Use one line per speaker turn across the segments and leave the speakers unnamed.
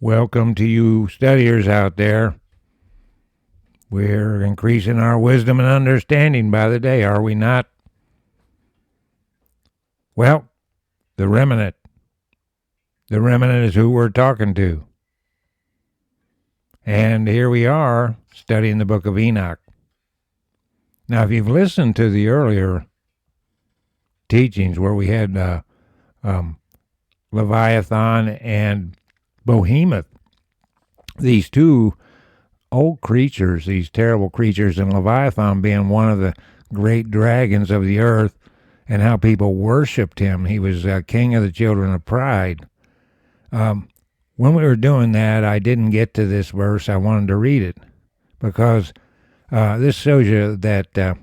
Welcome to you studiers out there. We're increasing our wisdom and understanding by the day, are we not? Well, the remnant. The remnant is who we're talking to. And here we are studying the Book of Enoch. Now, if you've listened to the earlier teachings where we had Leviathan and Behemoth, these two old creatures, these terrible creatures, and Leviathan being one of the great dragons of the earth, and how people worshipped him. He was king of the children of pride. When we were doing that, I didn't get to this verse. I wanted to read it because this shows you that the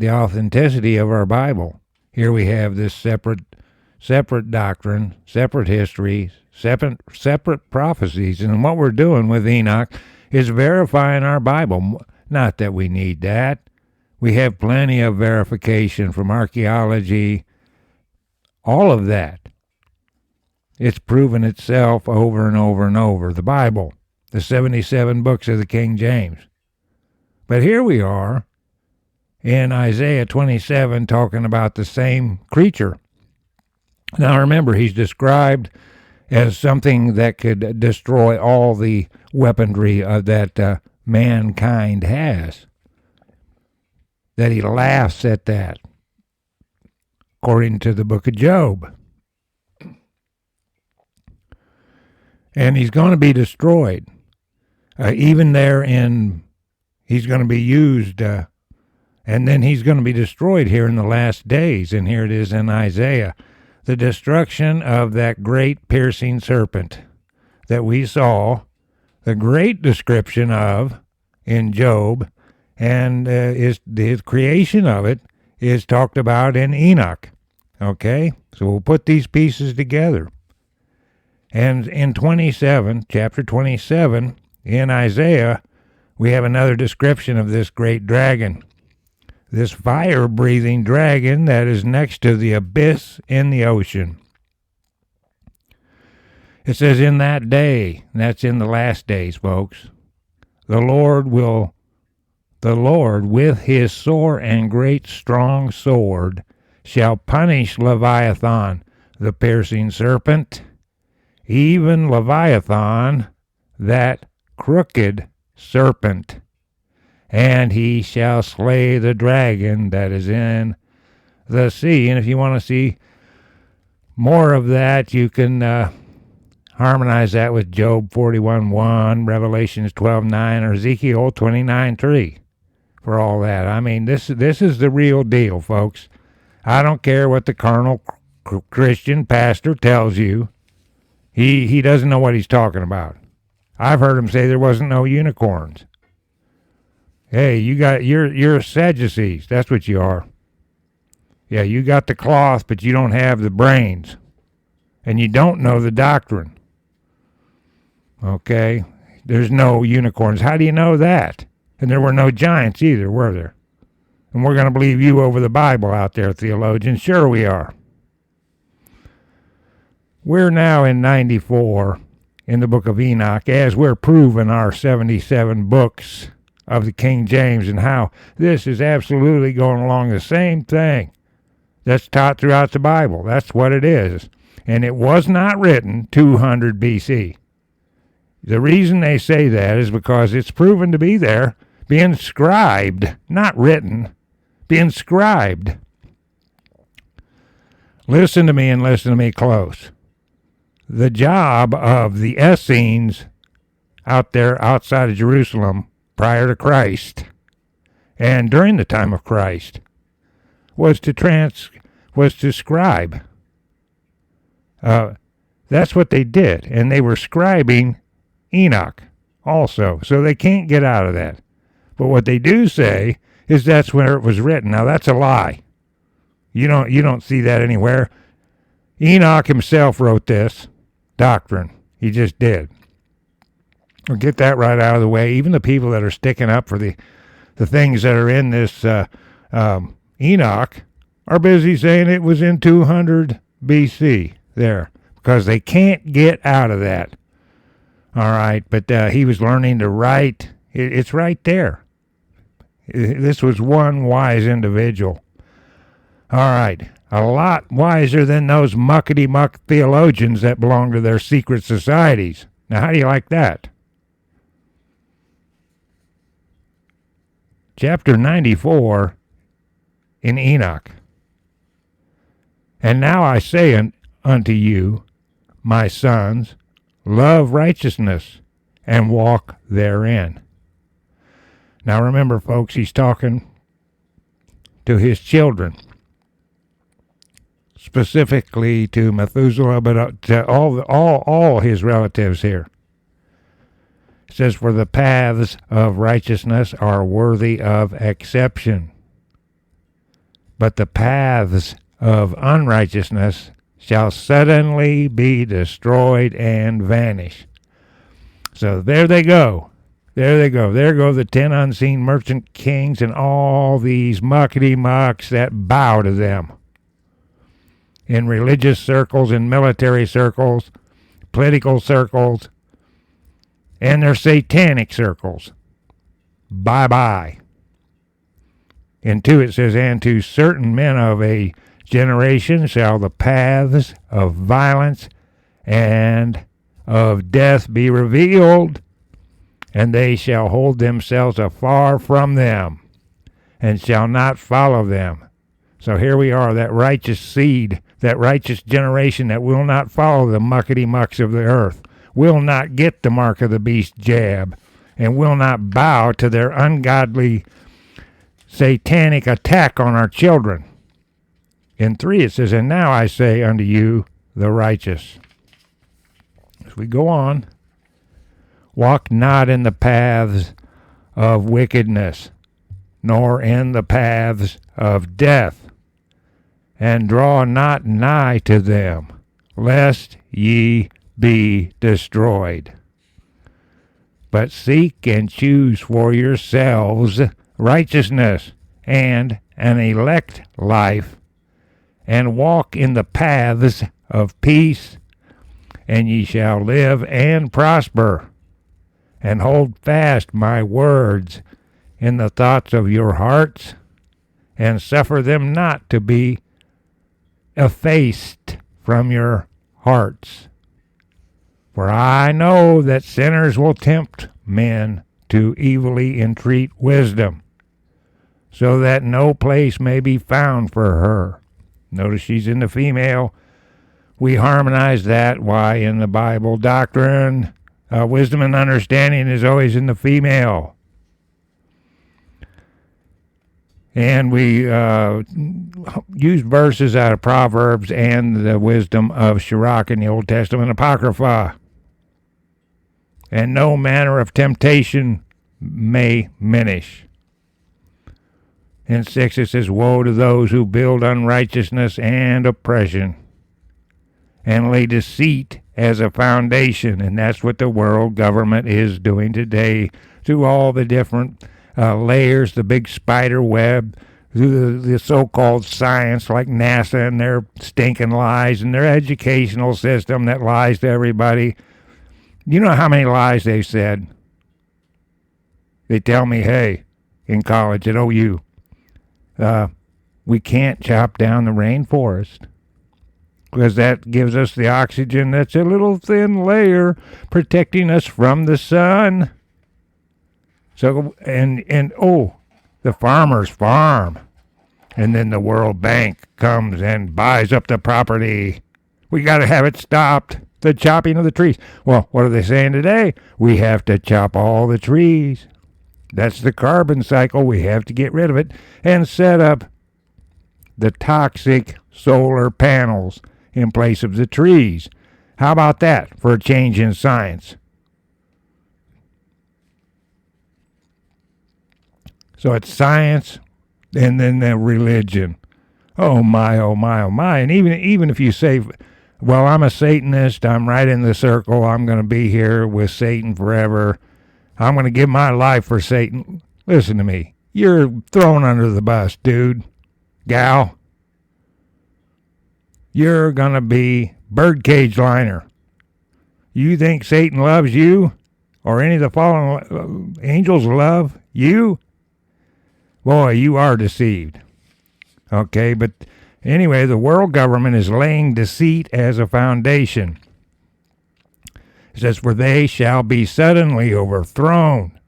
authenticity of our Bible. Here we have this separate doctrine, separate history, separate prophecies. And what we're doing with Enoch is verifying our Bible. Not that we need that. We have plenty of verification from archaeology, all of that. It's proven itself over and over and over. The Bible, the 77 books of the King James. But here we are in Isaiah 27 talking about the same creature. Now remember, he's described as something that could destroy all the weaponry that mankind has. That he laughs at that, according to the book of Job. And he's going to be destroyed. Even there he's going to be used, and then he's going to be destroyed here in the last days. And here it is in Isaiah. The destruction of that great piercing serpent that we saw, the great description of in Job, and the creation of it is talked about in Enoch. Okay? So we'll put these pieces together. And in chapter 27, in Isaiah, we have another description of this great dragon. This fire-breathing dragon that is next to the abyss in the ocean. It says, in that day, and that's in the last days, folks, the Lord with his sore and great strong sword shall punish Leviathan, the piercing serpent, even Leviathan, that crooked serpent. And he shall slay the dragon that is in the sea. And if you want to see more of that, you can harmonize that with Job 41:1, Revelations 12:9, or Ezekiel 29:3 for all that. I mean, this is the real deal, folks. I don't care what the carnal Christian pastor tells you. He doesn't know what he's talking about. I've heard him say there wasn't no unicorns. Hey, you're Sadducees. That's what you are. Yeah, you got the cloth, but you don't have the brains. And you don't know the doctrine. Okay? There's no unicorns. How do you know that? And there were no giants either, were there? And we're going to believe you over the Bible out there, theologians. Sure we are. We're now in 94 in the Book of Enoch, as we're proving our 77 books of the King James, and how this is absolutely going along the same thing that's taught throughout the Bible. That's what it is. And it was not written 200 BC. The reason they say that is because it's proven to be there, being scribed, not written, being scribed. Listen to me and listen to me close. The job of the Essenes out there outside of Jerusalem prior to Christ and during the time of Christ was to scribe. That's what they did, and they were scribing Enoch also, so they can't get out of that. But what they do say is that's where it was written. Now that's a lie. You don't see that anywhere. Enoch himself wrote this doctrine. He just did. We'll get that right out of the way. Even the people that are sticking up for the things that are in this Enoch are busy saying it was in 200 BC there, because they can't get out of that. All right, but he was learning to write. It's right there. This was one wise individual. All right, a lot wiser than those muckety-muck theologians that belong to their secret societies. Now, how do you like that? Chapter 94 in Enoch. And now I say unto you, my sons, love righteousness and walk therein. Now remember, folks, he's talking to his children, specifically to Methuselah, but to all his relatives here. It says, for the paths of righteousness are worthy of exception, but the paths of unrighteousness shall suddenly be destroyed and vanish. So there they go. There they go. There go the 10 unseen merchant kings and all these muckety-mucks that bow to them. In religious circles, in military circles, political circles, and their satanic circles. Bye-bye. In 2 it says, and to certain men of a generation shall the paths of violence and of death be revealed, and they shall hold themselves afar from them, and shall not follow them. So here we are, that righteous seed, that righteous generation that will not follow the muckety-mucks of the earth, will not get the mark of the beast jab, and will not bow to their ungodly, satanic attack on our children. In 3 it says, and now I say unto you, the righteous. As we go on, walk not in the paths of wickedness, nor in the paths of death, and draw not nigh to them, lest ye be destroyed. But seek and choose for yourselves righteousness and an elect life, and walk in the paths of peace, and ye shall live and prosper. And hold fast my words in the thoughts of your hearts, and suffer them not to be effaced from your hearts. For I know that sinners will tempt men to evilly entreat wisdom, so that no place may be found for her. Notice she's in the female. We harmonize that. Why in the Bible doctrine, wisdom and understanding is always in the female. And we use verses out of Proverbs and the wisdom of Sirach in the Old Testament Apocrypha. And no manner of temptation may minish. In 6 it says, woe to those who build unrighteousness and oppression, and lay deceit as a foundation. And that's what the world government is doing today, through all the different layers, the big spider web, through the so-called science like NASA and their stinking lies, and their educational system that lies to everybody. You know how many lies they've said? They tell me, hey, in college at OU, we can't chop down the rainforest because that gives us the oxygen that's a little thin layer protecting us from the sun. So, and the farmers farm, and then the World Bank comes and buys up the property. We got to have it stopped, the chopping of the trees. Well, what are they saying today? We have to chop all the trees. That's the carbon cycle. We have to get rid of it and set up the toxic solar panels in place of the trees. How about that for a change in science? So it's science and then the religion. Oh my, oh my, oh my. And even if you say, well, I'm a Satanist, I'm right in the circle, I'm going to be here with Satan forever, I'm going to give my life for Satan. Listen to me. You're thrown under the bus, dude, gal. You're going to be birdcage liner. You think Satan loves you? Or any of the fallen angels love you? Boy, you are deceived. Okay, but anyway, the world government is laying deceit as a foundation. It says, for they shall be suddenly overthrown.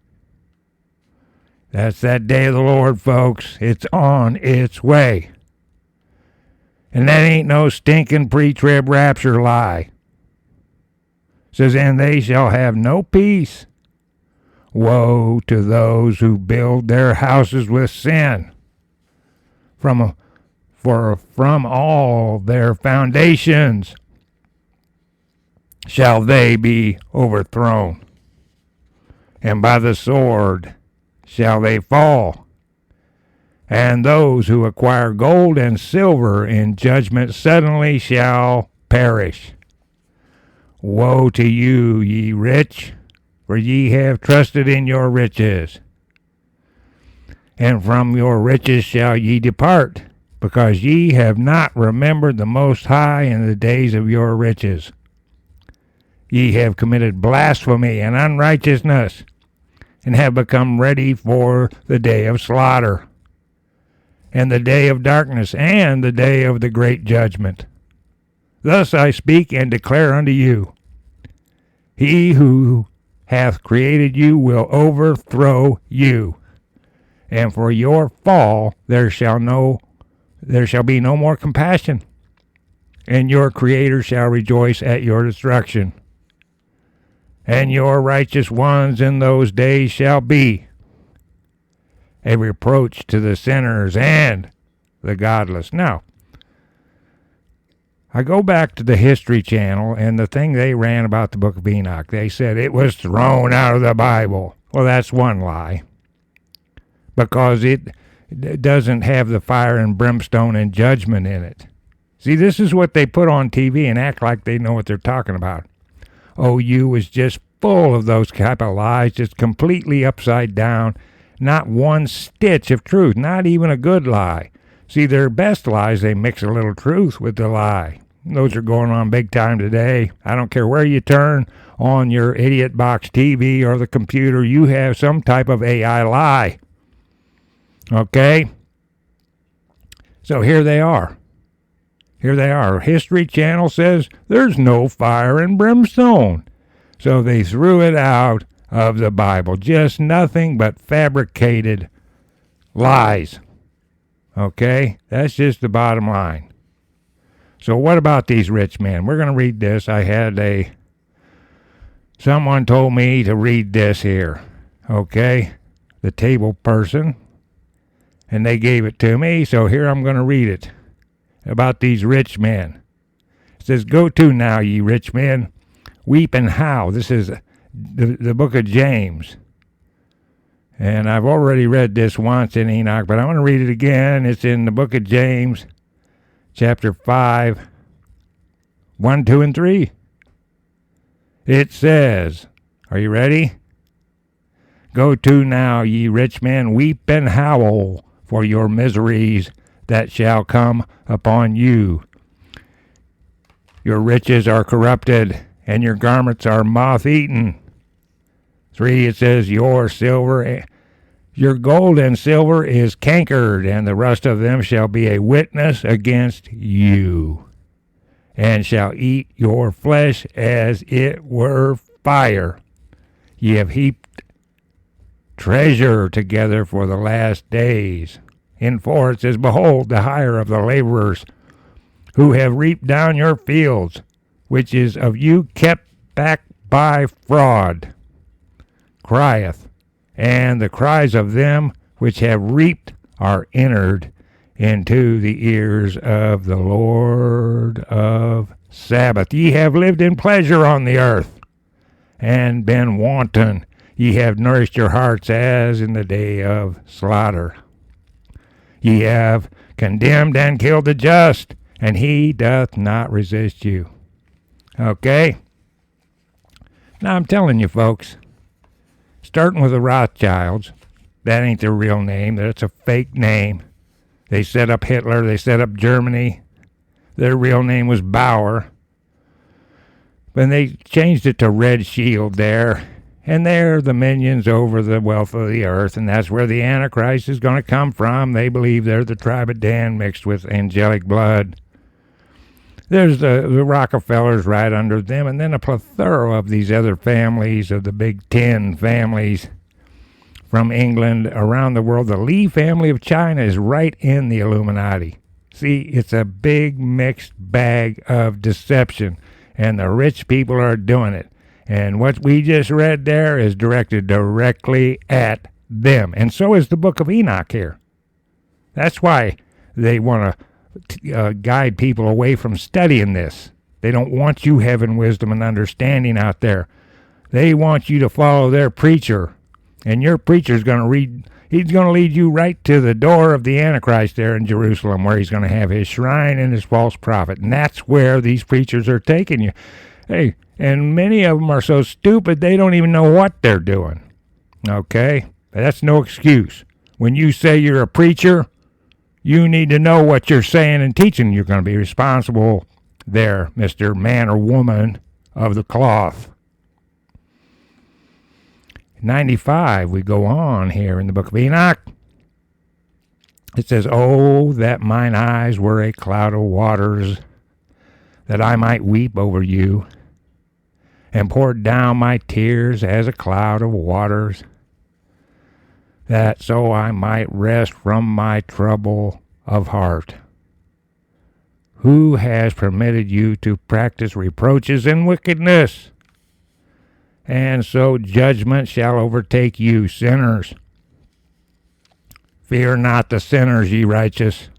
That's that day of the Lord, folks. It's on its way. And that ain't no stinking pre-trib rapture lie. It says, and they shall have no peace. Woe to those who build their houses with sin. For from all their foundations shall they be overthrown, and by the sword shall they fall. And those who acquire gold and silver in judgment suddenly shall perish. Woe to you, ye rich, for ye have trusted in your riches. And from your riches shall ye depart, because ye have not remembered the Most High in the days of your riches. Ye have committed blasphemy and unrighteousness, and have become ready for the day of slaughter, and the day of darkness, and the day of the great judgment. Thus I speak and declare unto you, he who hath created you will overthrow you, and for your fall there shall be no more compassion, and your Creator shall rejoice at your destruction. And your righteous ones in those days shall be a reproach to the sinners and the godless. Now, I go back to the History Channel and the thing they ran about the Book of Enoch. They said it was thrown out of the Bible. Well, that's one lie, because it doesn't have the fire and brimstone and judgment in it. See, this is what they put on TV and act like they know what they're talking about. OU is just full of those type of lies, just completely upside down. Not one stitch of truth, not even a good lie. See, their best lies, they mix a little truth with the lie. Those are going on big time today. I don't care where you turn on your idiot box TV or the computer, you have some type of AI lie. Okay? So here they are. Here they are. History Channel says there's no fire and brimstone. So they threw it out of the Bible. Just nothing but fabricated lies. Okay? That's just the bottom line. So what about these rich men? We're going to read this. Someone told me to read this here. Okay? The table person. And they gave it to me, so here I'm going to read it. About these rich men. It says, go to now, ye rich men, weep and howl. This is the book of James. And I've already read this once in Enoch, but I want to read it again. It's in the book of James, chapter 5, 1, 2, and 3. It says, are you ready? Go to now, ye rich men, weep and howl for your miseries that shall come upon you. Your riches are corrupted, and your garments are moth-eaten. 3, it says, your gold and silver is cankered, and the rust of them shall be a witness against you, and shall eat your flesh as it were fire. Ye have heaped treasure together for the last days. In 4 it says, behold, the hire of the laborers who have reaped down your fields, which is of you kept back by fraud, crieth, and the cries of them which have reaped are entered into the ears of the Lord of Sabbath. Ye have lived in pleasure on the earth, and been wanton. Ye have nourished your hearts as in the day of slaughter. Ye have condemned and killed the just, and he doth not resist you. Okay? Now I'm telling you, folks, starting with the Rothschilds, that ain't their real name. That's a fake name. They set up Hitler. They set up Germany. Their real name was Bauer. But they changed it to Red Shield there. And they're the minions over the wealth of the earth, and that's where the Antichrist is going to come from. They believe they're the tribe of Dan mixed with angelic blood. There's the Rockefellers right under them, and then a plethora of these other families of the Big Ten families from England around the world. The Lee family of China is right in the Illuminati. See, it's a big mixed bag of deception, and the rich people are doing it. And what we just read there is directed directly at them. And so is the Book of Enoch here. That's why they want to guide people away from studying this. They don't want you having wisdom and understanding out there. They want you to follow their preacher. And your preacher's going to he's going to lead you right to the door of the Antichrist there in Jerusalem, where he's going to have his shrine and his false prophet. And that's where these preachers are taking you. Hey, and many of them are so stupid they don't even know what they're doing. Okay? That's no excuse. When you say you're a preacher, you need to know what you're saying and teaching. You're going to be responsible there, Mr. Man or Woman of the Cloth. 95, we go on here in the Book of Enoch. It says, "Oh, that mine eyes were a cloud of waters, that I might weep over you, and pour down my tears as a cloud of waters, that so I might rest from my trouble of heart. Who has permitted you to practice reproaches and wickedness? And so judgment shall overtake you, sinners. Fear not the sinners, ye righteous,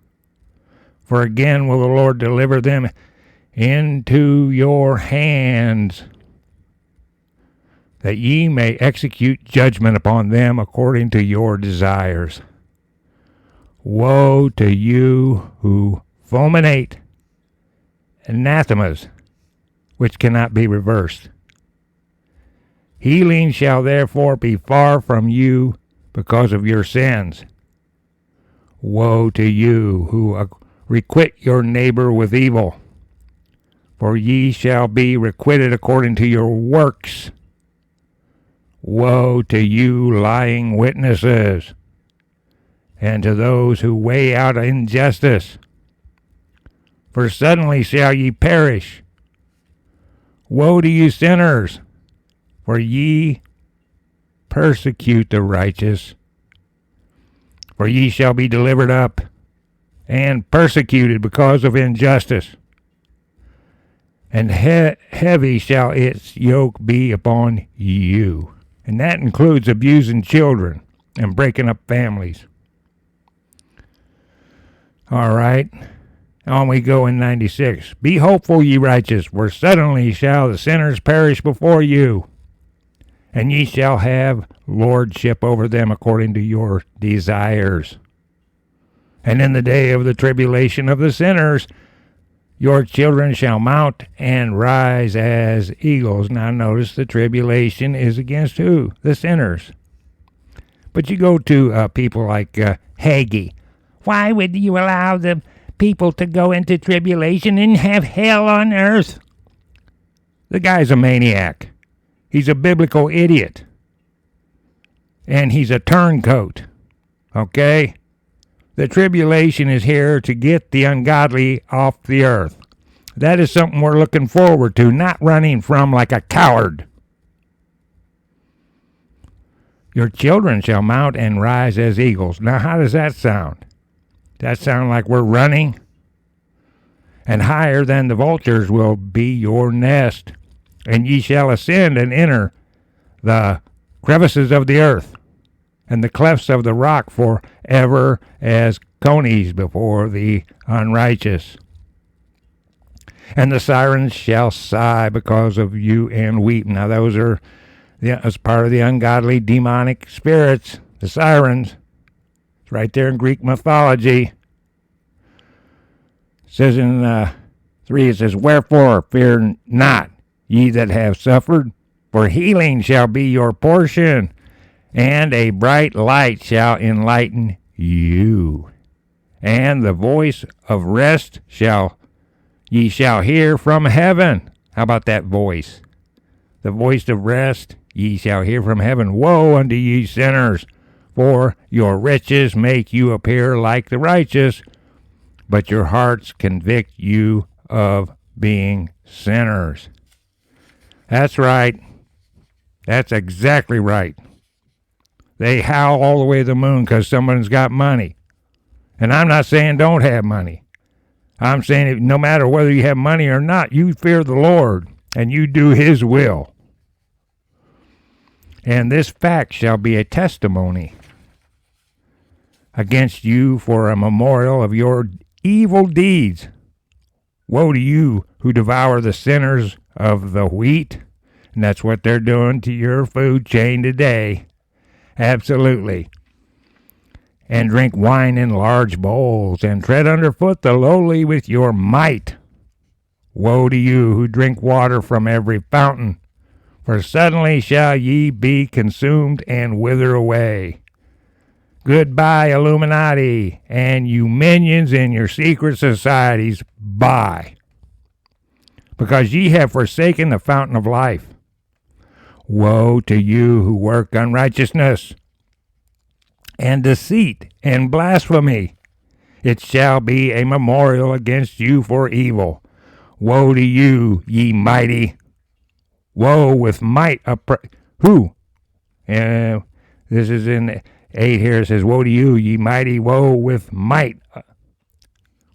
for again will the Lord deliver them into your hands, that ye may execute judgment upon them according to your desires. Woe to you who fulminate anathemas, which cannot be reversed. Healing shall therefore be far from you because of your sins. Woe to you who requite your neighbor with evil, for ye shall be requited according to your works. Woe to you lying witnesses, and to those who weigh out injustice, for suddenly shall ye perish. Woe to you sinners, for ye persecute the righteous, for ye shall be delivered up and persecuted because of injustice. And heavy shall its yoke be upon you. And that includes abusing children and breaking up families. All right. On we go in 96. Be hopeful, ye righteous, for suddenly shall the sinners perish before you, and ye shall have lordship over them according to your desires. And in the day of the tribulation of the sinners, your children shall mount and rise as eagles. Now notice the tribulation is against who? The sinners. But you go to people like Hagee. Why would you allow the people to go into tribulation and have hell on earth? The guy's a maniac. He's a biblical idiot. And he's a turncoat. Okay? The tribulation is here to get the ungodly off the earth. That is something we're looking forward to, not running from like a coward. Your children shall mount and rise as eagles. Now, how does that sound? That sound like we're running? And higher than the vultures will be your nest, and ye shall ascend and enter the crevices of the earth, and the clefts of the rock forever as conies before the unrighteous. And the sirens shall sigh because of you and weep. Now those are as part of the ungodly demonic spirits, the sirens. It's right there in Greek mythology. It says in 3, it says, "Wherefore fear not, ye that have suffered, for healing shall be your portion, and a bright light shall enlighten you. And the voice of rest ye shall hear from heaven." How about that voice? The voice of rest, ye shall hear from heaven. Woe unto ye sinners, for your riches make you appear like the righteous, but your hearts convict you of being sinners. That's right. That's exactly right. They howl all the way to the moon because someone's got money. And I'm not saying don't have money. I'm saying no matter whether you have money or not, you fear the Lord and you do his will. And this fact shall be a testimony against you for a memorial of your evil deeds. Woe to you who devour the sinners of the wheat. And that's what they're doing to your food chain today. Absolutely. And drink wine in large bowls, and tread underfoot the lowly with your might. Woe to you who drink water from every fountain, for suddenly shall ye be consumed and wither away. Goodbye, Illuminati, and you minions in your secret societies, bye. Because ye have forsaken the fountain of life. Woe to you who work unrighteousness and deceit and blasphemy. It shall be a memorial against you for evil. Woe to you, ye mighty. Woe with might. Who? This is in 8 here. It says, woe to you, ye mighty. Woe with might.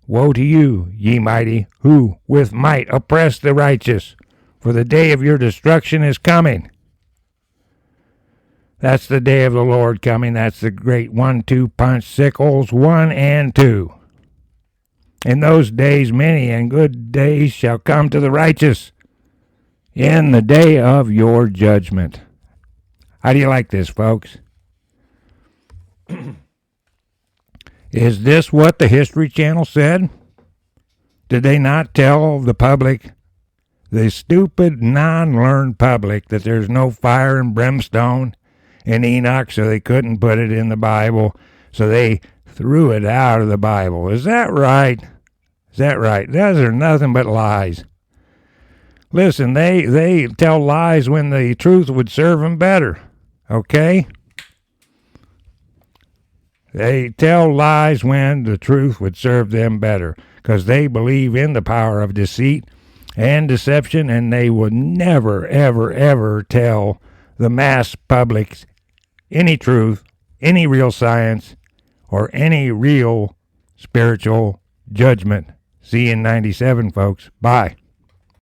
Woe to you, ye mighty, who with might oppress the righteous. For the day of your destruction is coming. That's the day of the Lord coming. That's the great 1-2 punch, sickles 1 and 2. In those days many and good days shall come to the righteous in the day of your judgment. How do you like this, folks? Is this what the History Channel said? Did they not tell the public, the stupid, non-learned public, that there's no fire and brimstone in Enoch, so they couldn't put it in the Bible, so they threw it out of the Bible? Is that right? Is that right? Those are nothing but lies. Listen, they tell lies when the truth would serve them better, okay? They tell lies when the truth would serve them better, because they believe in the power of deceit and deception, and they would never, ever, ever tell the mass public any truth, any real science, or any real spiritual judgment. See you in 97, folks. Bye.